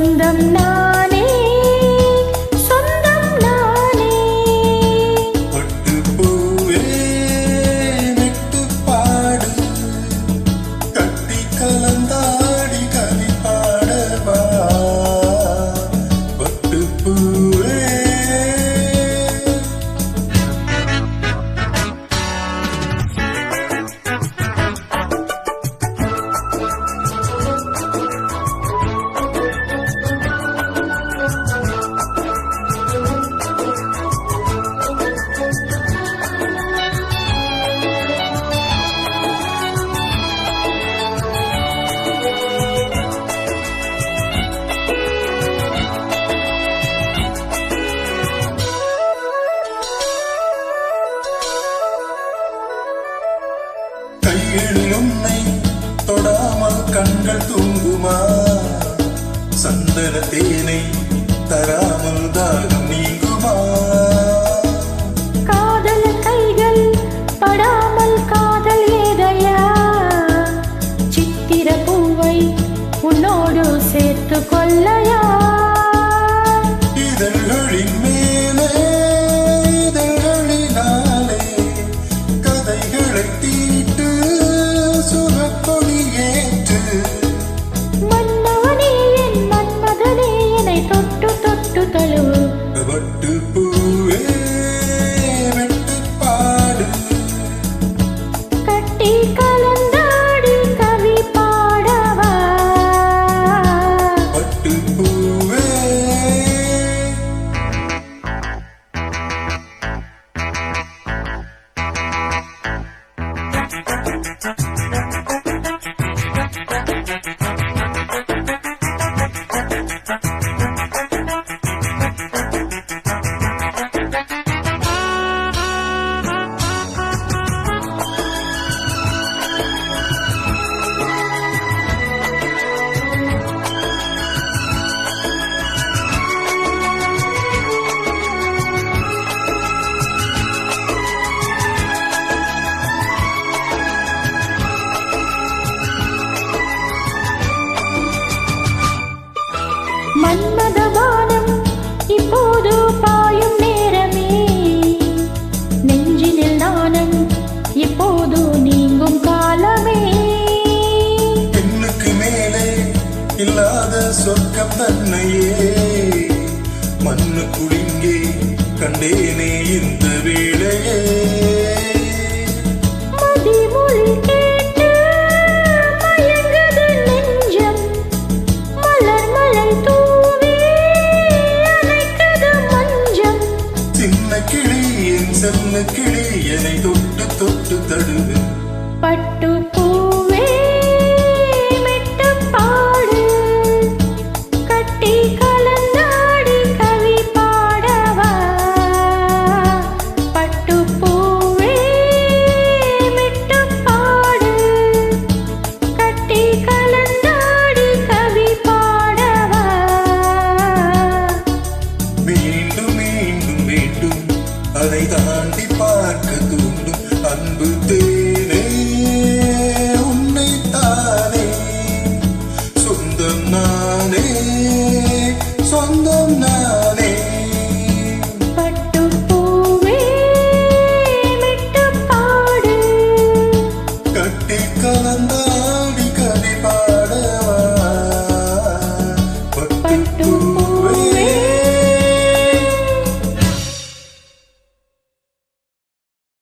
சொந்தம் நானே சொந்தம் நானே. பட்டுப்பூவே விட்டு பாடு கட்டி கலந்தாடி கவி பாடவா. பட்டுப்பூவே கைகளில் உன்னை தொடாமல் கண்கள் தூங்குமா? சந்தன தேனை தராமல் தாகம் நீங்குமா? காதல் கைகள் படாமல் காதல் ஏதையா? சித்திர பூவை உன்னோடு சேர்த்து கொள்ளையா? இதழ்களின் மேலே இதழ்களினாலே கதைகளை தீட்டு சுகக்கொடி ஏற்று. மன்னவனே என் மன்மதனே என்னை தொட்டு தொட்டு தழுவு. பட்டுப்பூவே விட்டு பாடு கட்டி கலந்தாடி கவி பாடவா. பட்டுப்பூவே மன்மதவானம் இப்போது பாயும் நேரமே. நெஞ்சினில் நாணம் இப்போது நீங்கும் காலமே. பெண்ணுக்கு மேலே இல்லாத சொர்க்கம் தன்னையே மண்ணுக்குள் இங்கே கண்டேனே இந்த வேளையே. மதிமொழி கேட்டு மயங்குது நெஞ்சம். மலர் மழை தூவி அணைக்குது மஞ்சம். சின்ன கிளி என் செல்ல கிளி என்னை தொட்டு தொட்டு தழுவு. பட்டுப்பூவே விட்டு பாடு கட்டி கலந்தாடி கவி பாடவா. பட்டுப்பூவே விட்டு பாடு கட்டி கலந்தாடி கவி பாடவா. மீண்டும் மீண்டும் மீண்டும் அதை தாண்டி பார்க்க தூண்டும் அன்பு தேனே உன்னை தானே. சொந்தம் நானே சொந்தம் நான்.